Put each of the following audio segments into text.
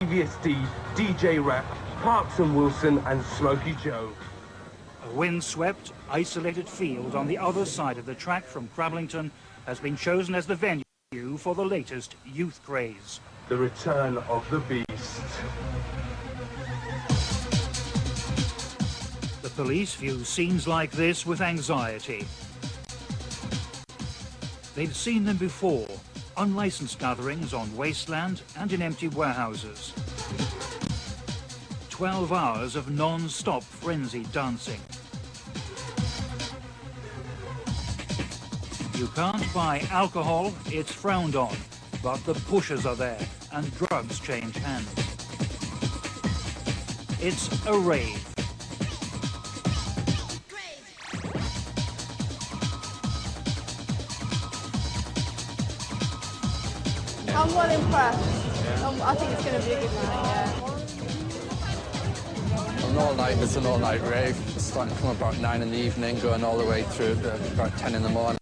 Devious D, DJ Rap, Parks and Wilson and Smokey Joe. A windswept, isolated field on the other side of the track from Crablington has been chosen as the venue for the latest youth craze. The return of the beast. The police view scenes like this with anxiety. They've seen them before, unlicensed gatherings on wasteland and in empty warehouses. 12 hours of non-stop frenzied dancing. You can't buy alcohol, it's frowned on, but the pushers are there and drugs change hands. It's a rave. I'm well impressed. I think it's going to be a good night, An all-night, it's an all-night rave. It's starting from about 9 in the evening, going all the way through to about 10 in the morning.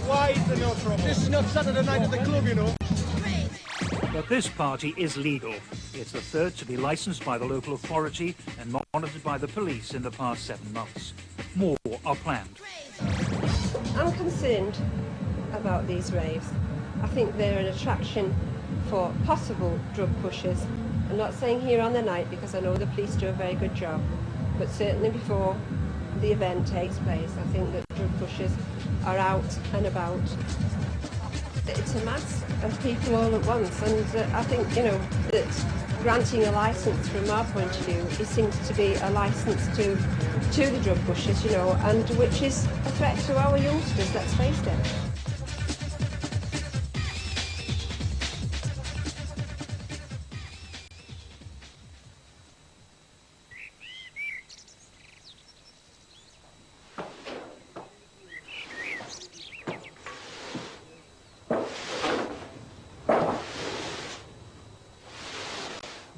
Why is there no trouble? This is not Saturday night at the club, you know. But this party is legal. It's the third to be licensed by the local authority and monitored by the police in the past 7 months. More are planned. I'm concerned about these raves. I think they're an attraction for possible drug pushers. I'm not saying here on the night because I know the police do a very good job, but certainly before the event takes place, I think that drug pushers are out and about. It's a mass of people all at once, and I think, you know, that granting a licence from our point of view, it seems to be a licence to the drug pushers, you know, and which is a threat to our youngsters, let's face it.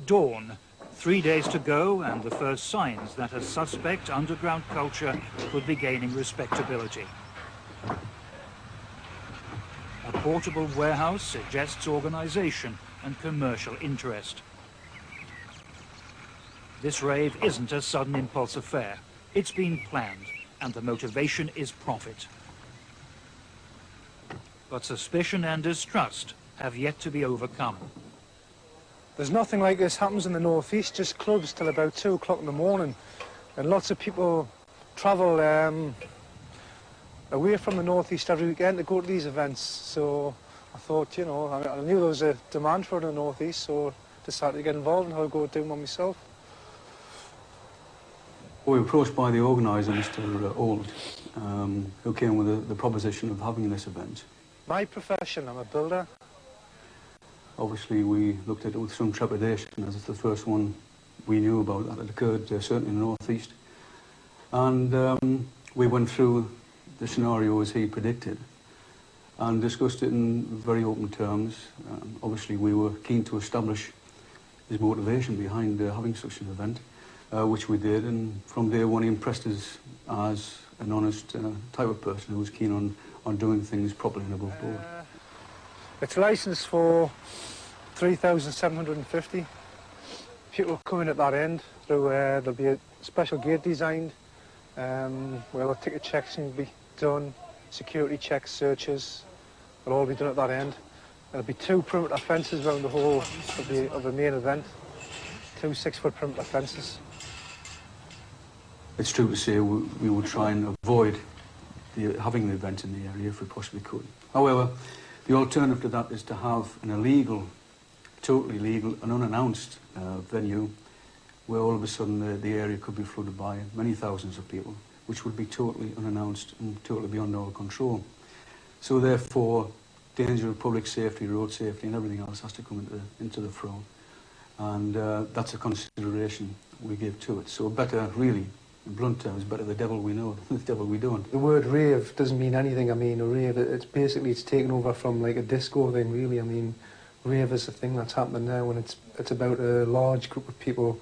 Dawn. 3 days to go and the first signs that a suspect underground culture could be gaining respectability. A portable warehouse suggests organisation and commercial interest. This rave isn't a sudden impulse affair. It's been planned and the motivation is profit. But suspicion and distrust have yet to be overcome. There's nothing like this happens in the northeast, just clubs till about 2 o'clock in the morning. And lots of people travel away from the northeast every weekend to go to these events. So I thought, you know, I knew there was a demand for it in the northeast, so decided to get involved and I'll go do one myself. We were approached by the organiser, Mr. Old, who came with the proposition of having this event. My profession, I'm a builder. Obviously, we looked at it with some trepidation, as it's the first one we knew about that had occurred, certainly in the northeast. And we went through the scenario as he predicted and discussed it in very open terms. Obviously, we were keen to establish his motivation behind having such an event, which we did, and from day one he impressed us as an honest type of person who was keen on doing things properly and above board. It's licensed for 3,750. People coming at that end through there'll be a special gate designed where the ticket checks can be done, security checks, searches will all be done at that end. There'll be 2 perimeter fences around the whole of the main event, 2 6-foot perimeter fences. It's true to say we would try and avoid having the event in the area if we possibly could. However, the alternative to that is to have an illegal, totally legal and unannounced venue where all of a sudden the area could be flooded by many thousands of people, which would be totally unannounced and totally beyond our control. So therefore, danger of public safety, road safety and everything else has to come into the fray. And that's a consideration we give to it. So better, really, in blunt terms, better the devil we know than the devil we don't. The word rave doesn't mean anything. I mean, a rave, it's taken over from like a disco thing, really. I mean, rave is a thing that's happening now, and it's about a large group of people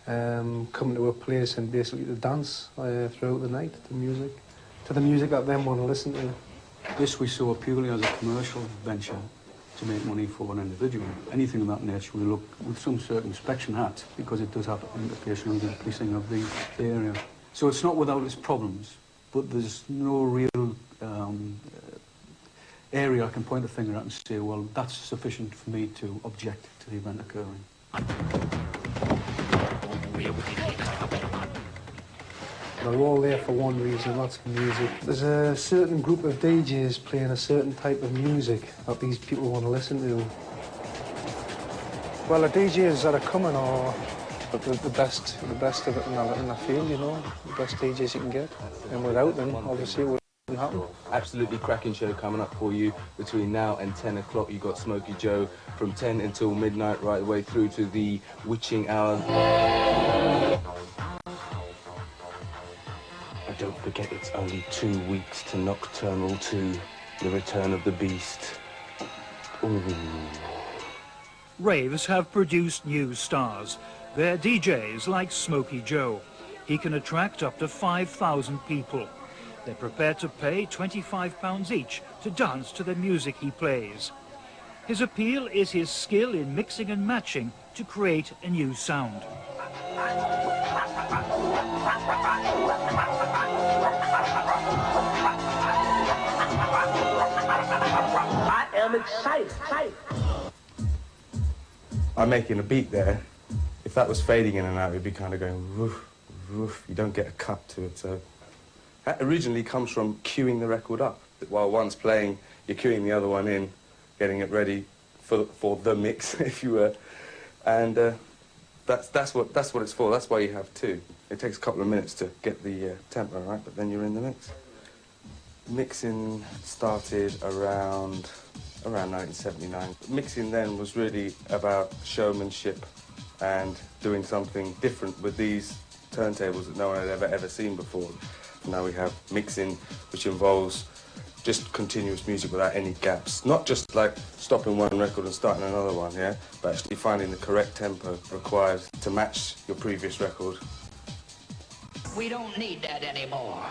coming to a place and basically to dance throughout the night to the music that them want to listen to. This we saw purely as a commercial venture to make money for an individual. Anything of that nature we look with some circumspection at, because it does have implication on the policing of the area. So it's not without its problems, but there's no real area I can point a finger at and say, well, that's sufficient for me to object to the event occurring. They're all there for one reason, that's the music. There's a certain group of DJs playing a certain type of music that these people want to listen to. Well, the DJs that are coming are the best of it in the field, you know, the best DJs you can get. And without them, obviously, it wouldn't happen. Absolutely cracking show coming up for you between now and 10 o'clock. You've got Smokey Joe from 10 until midnight, right the way through to the witching hour. And don't forget, it's only 2 weeks to Nocturnal 2, The Return of the Beast. Ooh. Raves have produced new stars. They're DJs like Smokey Joe. He can attract up to 5,000 people. They're prepared to pay £25 each to dance to the music he plays. His appeal is his skill in mixing and matching to create a new sound. I am excited. I'm making a beat there. If that was fading in and out, it'd be kind of going woof, woof. You don't get a cut to it, so... That originally comes from queuing the record up. While one's playing, you're queuing the other one in, getting it ready for the mix, if you were. And that's what it's for. That's why you have two. It takes a couple of minutes to get the tempo right, but then you're in the mix. Mixing started around 1979. Mixing then was really about showmanship and doing something different with these turntables that no one had ever seen before. Now we have mixing, which involves just continuous music without any gaps. Not just like stopping one record and starting another one, yeah? But actually finding the correct tempo required to match your previous record. We don't need that anymore.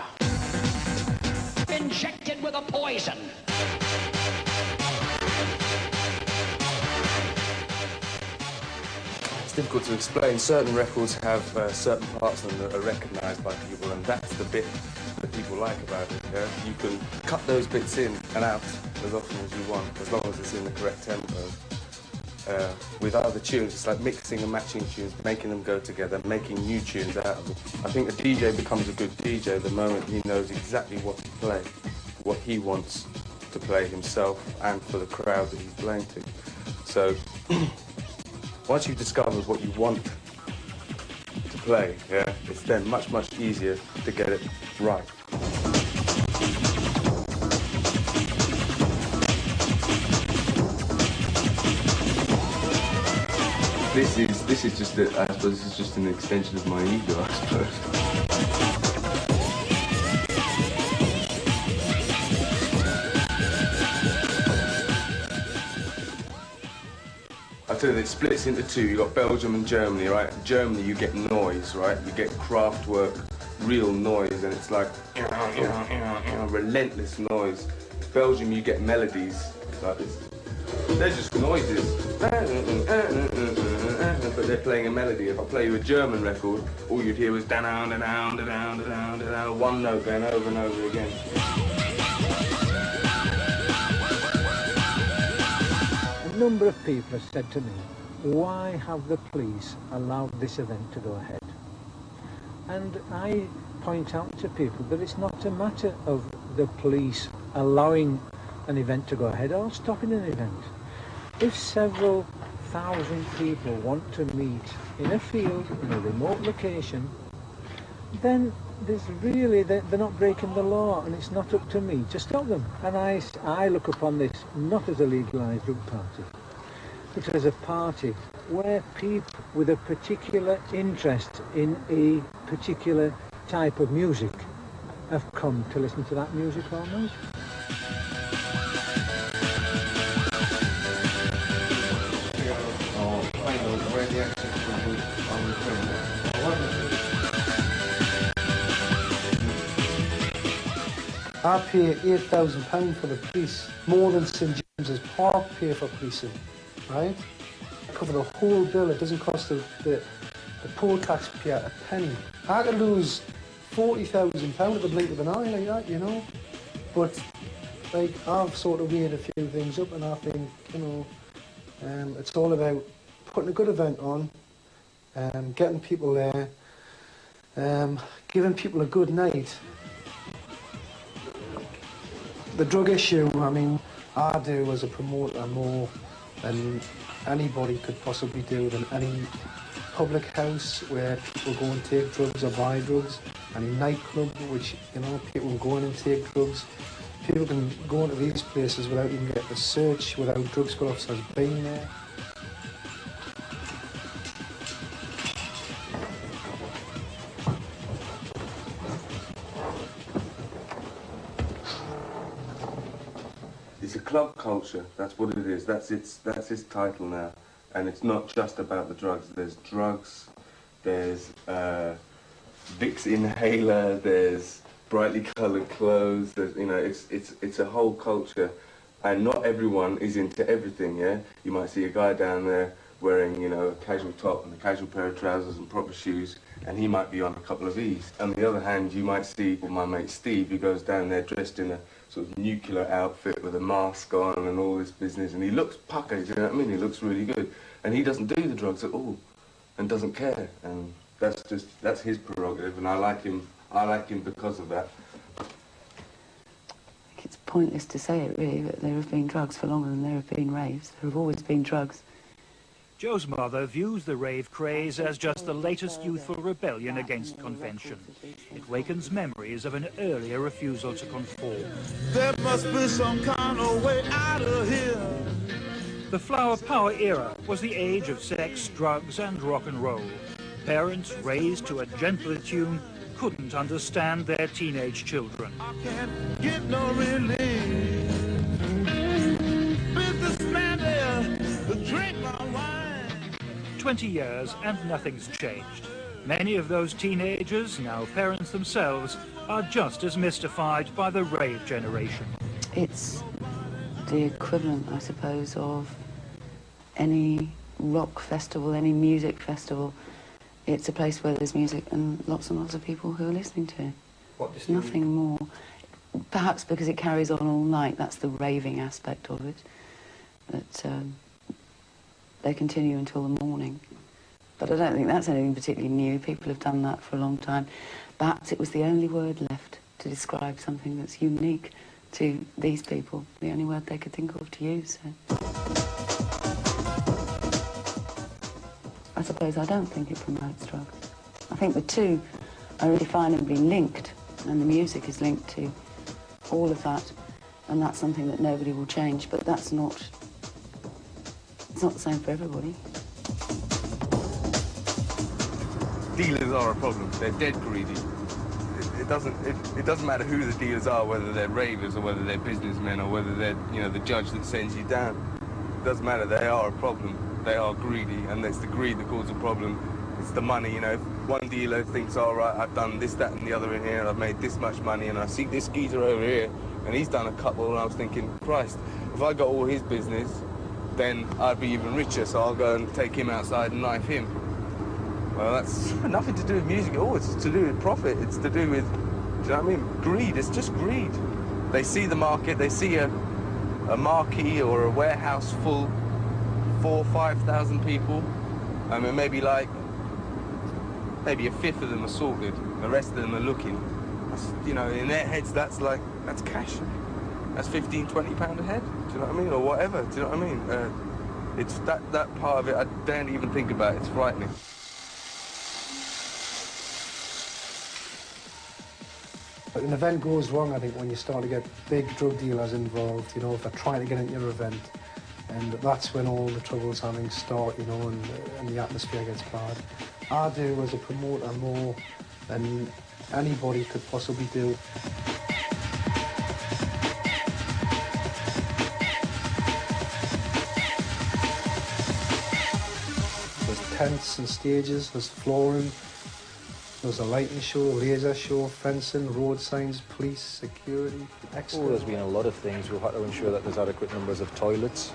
Injected with a poison. It's difficult to explain. Certain records have certain parts of them that are recognised by people, and that's the bit that people like about it. Yeah? You can cut those bits in and out as often as you want, as long as it's in the correct tempo. With other tunes, it's like mixing and matching tunes, making them go together, making new tunes out of them. I think a DJ becomes a good DJ the moment he knows exactly what to play, what he wants to play himself and for the crowd that he's playing to. So, once you've discovered what you want to play, yeah, it's then much, much easier to get it right. This is just I suppose this is just an extension of my ego, I suppose. I tell you, it splits into two. You got Belgium and Germany, right? Germany, you get noise, right? You get craft work, real noise, and it's like relentless noise. Belgium, you get melodies like this. They're just noises, but they're playing a melody. If I play you a German record, all you'd hear was da down, da down, da down, da down, da down, one note going over and over again. A number of people have said to me, why have the police allowed this event to go ahead? And I point out to people that it's not a matter of the police allowing an event to go ahead or stopping an event. If several thousand people want to meet in a field, in a remote location, then they're not breaking the law, and it's not up to me to stop them. And I look upon this not as a legalised drug party, but as a party where people with a particular interest in a particular type of music have come to listen to that music all night. I pay £8,000 for the police, more than St James's Park pay for policing, right? I cover the whole bill. It doesn't cost the poor taxpayer a penny. I could lose £40,000 at the blink of an eye like that, you know. But like, I've sort of weighed a few things up, and I think, you know, it's all about putting a good event on, getting people there, giving people a good night. The drug issue, I mean, I do as a promoter more than anybody could possibly do, than any public house where people go and take drugs or buy drugs, any nightclub which, you know, people can go in and take drugs. People can go into these places without even getting a search, without drug squad officers being there. It's a club culture, that's what it is, that's its title now. And it's not just about the drugs. There's drugs, there's Vicks inhaler, there's brightly coloured clothes, there's, you know, it's a whole culture. And not everyone is into everything, yeah? You might see a guy down there wearing, you know, a casual top and a casual pair of trousers and proper shoes, and he might be on a couple of E's. On the other hand, you might see my mate Steve, who goes down there dressed in a sort of nuclear outfit with a mask on and all this business, and he looks puckered, you know what I mean? He looks really good. And he doesn't do the drugs at all, and doesn't care. And that's his prerogative, and I like him because of that. It's pointless to say it, really, but there have been drugs for longer than there have been raves. There have always been drugs. Joe's mother views the rave craze as just the latest youthful rebellion against convention. It wakens memories of an earlier refusal to conform. There must be some kind of way out of here. The flower power era was the age of sex, drugs and rock and roll. Parents raised to a gentler tune couldn't understand their teenage children. I can't get no relief. Businessman there, drink my wine. 20 years and nothing's changed. Many of those teenagers, now parents themselves, are just as mystified by the rave generation. It's the equivalent, I suppose, of any rock festival, any music festival. It's a place where there's music and lots of people who are listening to it. Nothing more. Perhaps because it carries on all night, that's the raving aspect of it. That they continue until the morning. But I don't think that's anything particularly new. People have done that for a long time. Perhaps it was the only word left to describe something that's unique to these people, the only word they could think of to use. So. I suppose I don't think it promotes drugs. I think the two are indefinably linked, and the music is linked to all of that, and that's something that nobody will change, but that's not... It's not the same for everybody. Dealers are a problem. They're dead greedy. It doesn't matter who the dealers are, whether they're ravers or whether they're businessmen or whether they're, you know, the judge that sends you down. It doesn't matter. They are a problem. They are greedy, and it's the greed that causes the problem. It's the money, you know. If one dealer thinks, all right, I've done this, that, and the other in here, and I've made this much money, and I see this geezer over here, and he's done a couple, and I was thinking, Christ, if I got all his business, then I'd be even richer, so I'll go and take him outside and knife him. Well, that's nothing to do with music at all. It's to do with profit. It's to do with, do you know what I mean? Greed. It's just greed. They see the market. They see a marquee or a warehouse full, 4,000 or 5,000 people. I mean, maybe a fifth of them are sorted. The rest of them are looking. That's, you know, in their heads, that's cash. That's £15, £20 a head. Do you know what I mean? Or whatever. Do you know what I mean? It's that part of it I don't even think about. It's frightening. An event goes wrong, I think, when you start to get big drug dealers involved, you know, if they're trying to get into your event. And that's when all the troubles having start, you know, and the atmosphere gets bad. I do, as a promoter, more than anybody could possibly do. There's tents and stages, there's flooring, There's a lighting show, laser show, fencing, road signs, police, security, extra. Oh, there's been a lot of things. We've had to ensure that there's adequate numbers of toilets,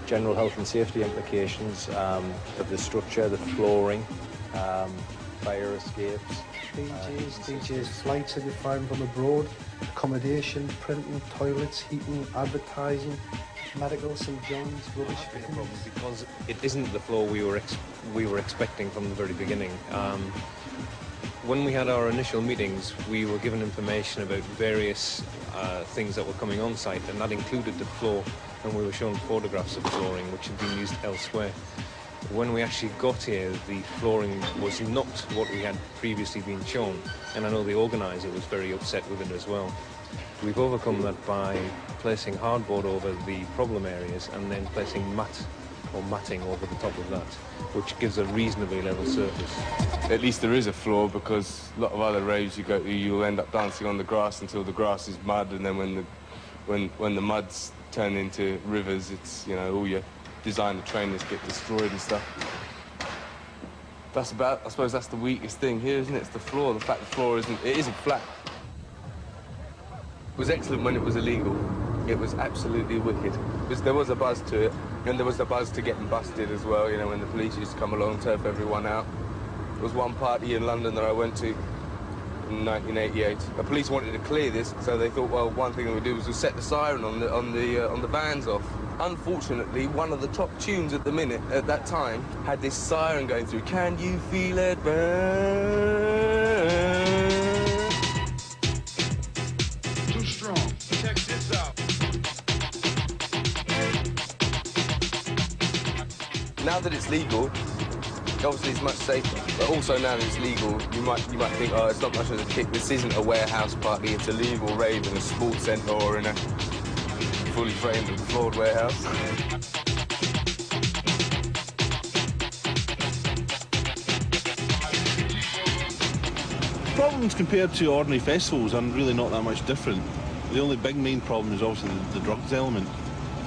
general health and safety implications of the structure, the flooring, fire escapes. DJs, flights if you fly them from abroad, accommodation, printing, toilets, heating, advertising, medical, St John's, rubbish. Because it isn't the floor we were expecting from the very beginning. When we had our initial meetings, we were given information about various things that were coming on site, and that included the floor, and we were shown photographs of flooring which had been used elsewhere. When we actually got here, the flooring was not what we had previously been shown, and I know the organiser was very upset with it as well. We've overcome that by placing hardboard over the problem areas and then placing matting over the top of that, which gives a reasonably level surface. At least there is a floor, because a lot of other raves you go to, you'll end up dancing on the grass until the grass is mud, and then when the mud's turned into rivers, it's, you know, all your designer trainers get destroyed and stuff. I suppose that's the weakest thing here, isn't it? It's the floor. The fact the floor isn't flat. It was excellent when it was illegal. It was absolutely wicked. There was a buzz to it, and there was a buzz to getting busted as well, you know, when the police used to come along, turf everyone out. There was one party in London that I went to in 1988. The police wanted to clear this, so they thought, well, one thing they would do was to set the siren on the vans off. Unfortunately, one of the top tunes at that time had this siren going through. Can you feel it burn? Too strong. Check this out. Now that it's legal, obviously it's much safer. But also now that it's legal, you might think, oh, it's not much of a kick. This isn't a warehouse party. It's a legal rave in a sports centre or in a fully framed and floored warehouse. Problems compared to ordinary festivals are really not that much different. The only big main problem is obviously the drugs element,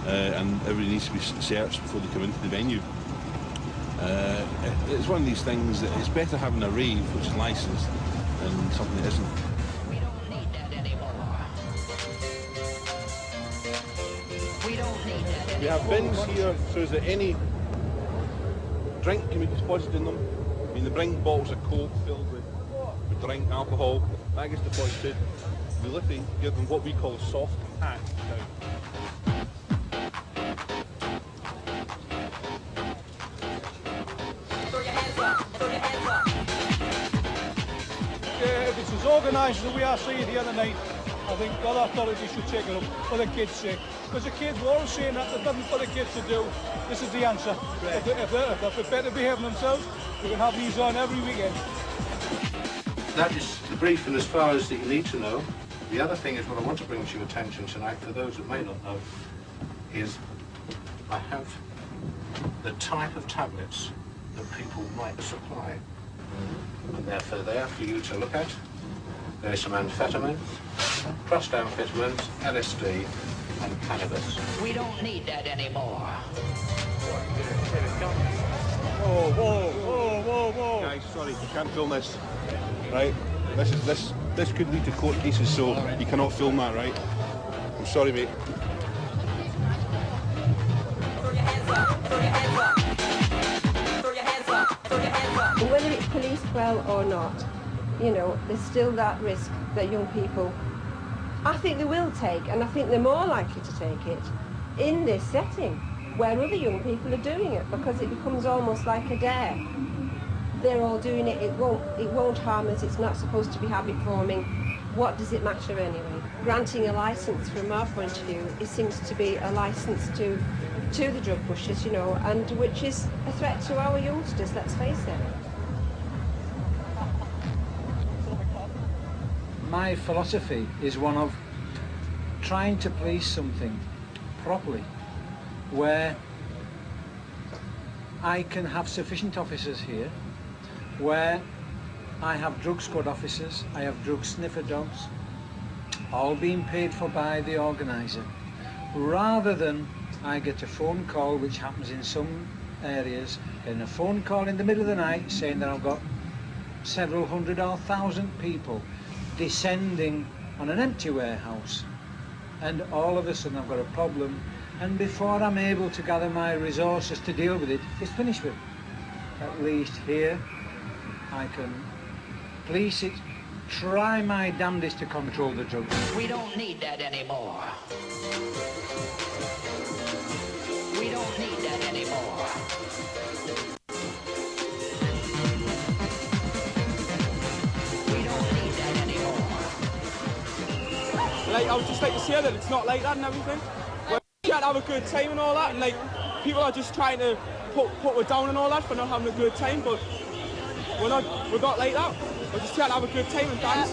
and everybody needs to be searched before they come into the venue. It's one of these things that it's better having a rave which is licensed than something that isn't. We have bins here so that any drink can be deposited in them. I mean, they bring bottles of Coke filled with drink, alcohol, that gets deposited. We literally give them what we call a soft pack now. If it's as organised as we are seeing here tonight, I think other authorities should take it up for the kids' sake. Because the kids were all saying that there's nothing for the kids to do. This is the answer. Right. If they're prepared to behave themselves, we can have these on every weekend. That is the brief and as far as that you need to know. The other thing is what I want to bring to your attention tonight, for those that may not know, is I have the type of tablets that people might supply. And therefore there for you to look at. There's some amphetamines, crushed amphetamines, LSD, and cannabis. We don't need that anymore. Whoa, whoa, whoa, whoa, whoa. Guys, sorry, you can't film this. Right? This could lead to court cases, so you cannot film that, right? I'm sorry, mate. Whether it's police quell or not, you know, there's still that risk that young people, I think they will take, and I think they're more likely to take it in this setting where other young people are doing it, because it becomes almost like a dare. They're all doing it, it won't harm us, it's not supposed to be habit forming. What does it matter anyway? Granting a licence from our point of view, it seems to be a licence to the drug pushers, you know, and which is a threat to our youngsters, let's face it. My philosophy is one of trying to police something properly, where I can have sufficient officers here, where I have drug squad officers, I have drug sniffer dogs, all being paid for by the organiser, rather than I get a phone call, which happens in some areas, and a phone call in the middle of the night saying that I've got several hundred or thousand people descending on an empty warehouse, and all of a sudden I've got a problem, and before I'm able to gather my resources to deal with it, it's finished with. At least here I can police it, try my damnedest to control the drugs. We don't need that anymore. We don't need that anymore. We don't need that anymore. Like, I would just like to say that it's not like that and everything. We're trying to have a good time and all that, and like, people are just trying to put us down and all that for not having a good time, but we're not like that. We're just trying to have a good time and dance.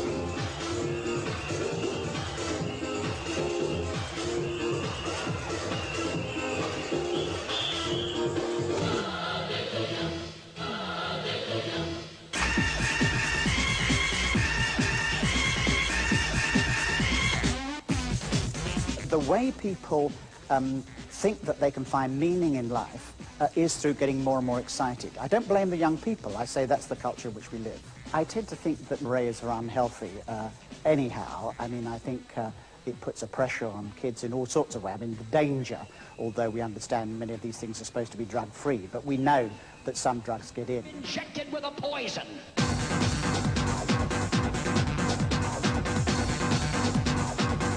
The way people think that they can find meaning in life is through getting more and more excited. I don't blame the young people. I say that's the culture in which we live. I tend to think that raves are unhealthy anyhow. I mean, I think it puts a pressure on kids in all sorts of ways. I mean, the danger, although we understand many of these things are supposed to be drug-free, but we know that some drugs get in. Injected with a poison.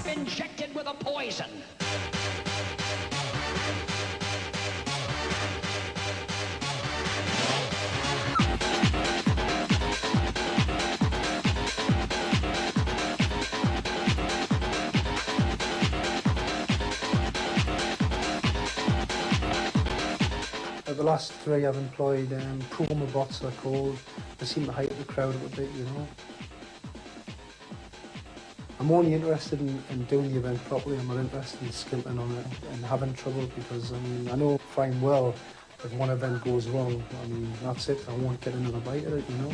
Injected with a poison. The last three I've employed promo bots, they're called. They seem to hype the crowd up a bit, you know. I'm only interested in doing the event properly. I'm not interested in skimping on it and having trouble, because I mean, I know fine well if one event goes wrong, I mean, that's it. I won't get another bite at it, you know.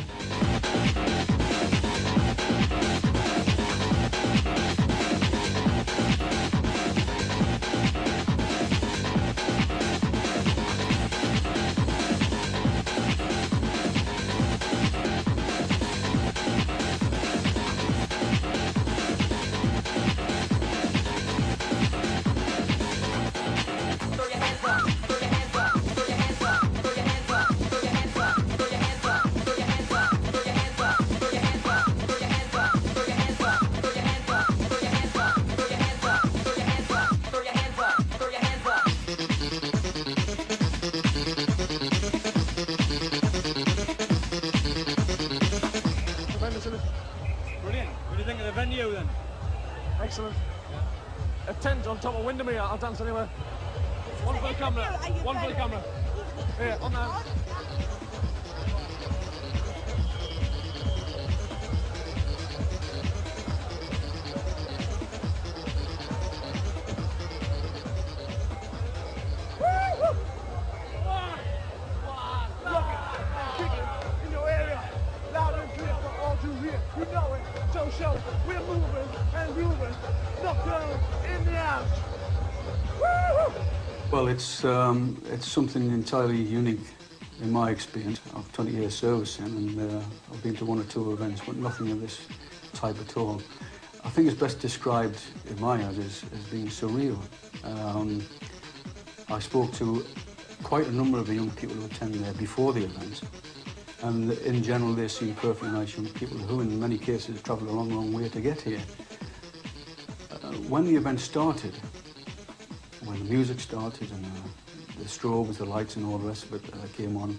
Brilliant. What do you think of the venue then? Excellent. A tent on top of Windermere, I'll dance anywhere. One for the camera. One for the camera. Here, on that. In your area, loud and clear for all to hear. You know it, so show. We're moving and grooving. Nocturnal in the house. Well, it's something entirely unique in my experience. I've 20 years service in, and I've been to one or two events, but nothing of this type at all. I think it's best described in my eyes as being surreal. I spoke to quite a number of the young people who attend there before the event, and in general they seem perfectly nice young people who in many cases travelled a long, long way to get here. When the event started, when the music started and the strobes, the lights and all the rest of it came on,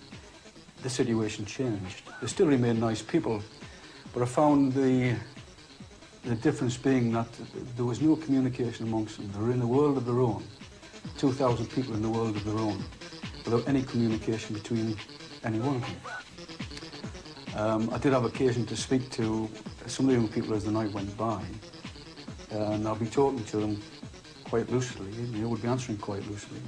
the situation changed. They still remain nice people, but I found the difference being that there was no communication amongst them. They were in a world of their own, 2,000 people in a world of their own, without any communication between any one of them. I did have occasion to speak to some of the young people as the night went by, and I'll be talking to them quite loosely, and they would be answering quite loosely.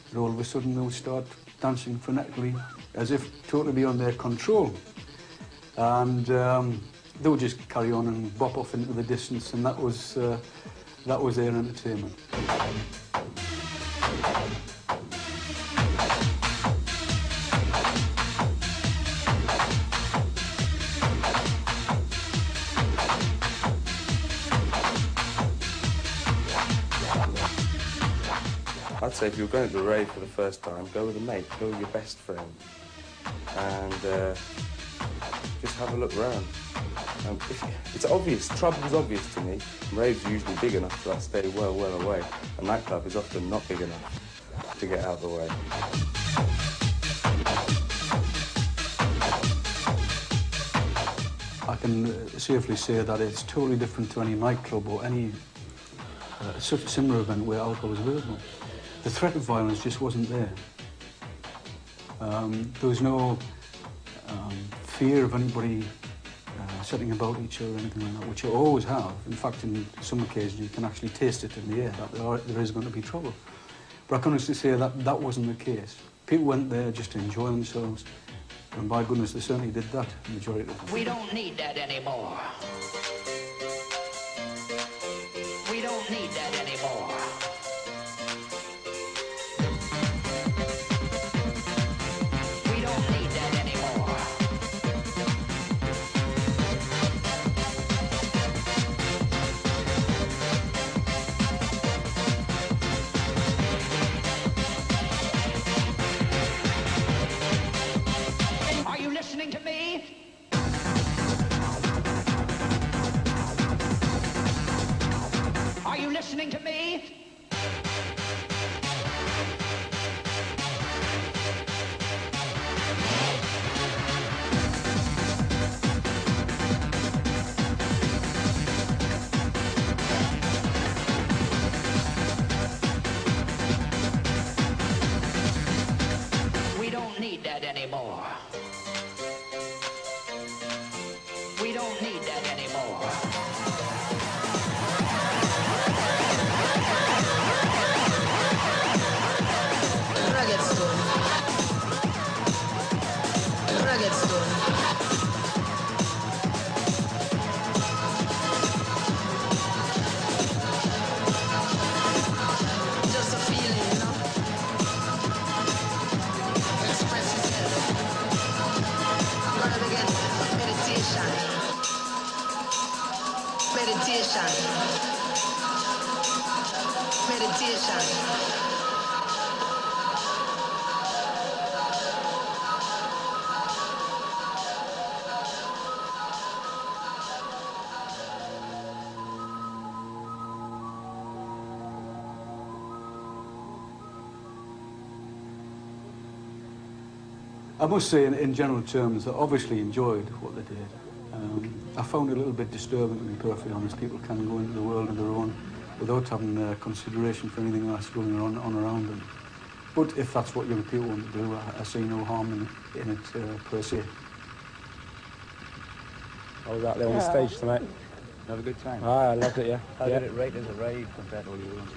And all of a sudden they would start dancing frenetically, as if totally beyond their control. And they would just carry on and bop off into the distance, and that was their entertainment. I'd say if you're going to a rave for the first time, go with a mate, go with your best friend, and just have a look around. It's obvious, trouble's obvious to me. Raves are usually big enough so I stay well away. A nightclub is often not big enough to get out of the way. I can safely say that it's totally different to any nightclub or any similar event where alcohol was available. The threat of violence just wasn't there. There was no fear of anybody setting about each other or anything like that, which you always have. In fact, in some occasions you can actually taste it in the air that there is going to be trouble. But I can honestly say that that wasn't the case. People went there just to enjoy themselves, and by goodness, they certainly did that, the majority of the time. We don't need that anymore. We don't need that anymore. We don't need that anymore. Are you listening to me? Are you listening to me? We don't need that anymore. We don't need that anymore. Just a feeling, you know. Express yourself. Rather than meditation. Meditation. Meditation. I must say, in general terms, I obviously enjoyed what they did. I found it a little bit disturbing, to be perfectly honest. People can go into the world of their own without having consideration for anything that's going on around them. But if that's what young people want to do, I see no harm in it per se. I was out there on the stage tonight. Have a good time? I loved it, yeah. How did it rate as a rave compared to all your ones?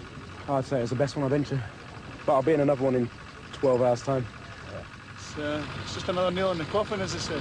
I'd say it's the best one I've been to. But I'll be in another one in 12 hours' time. It's just another nail in the coffin, as I said.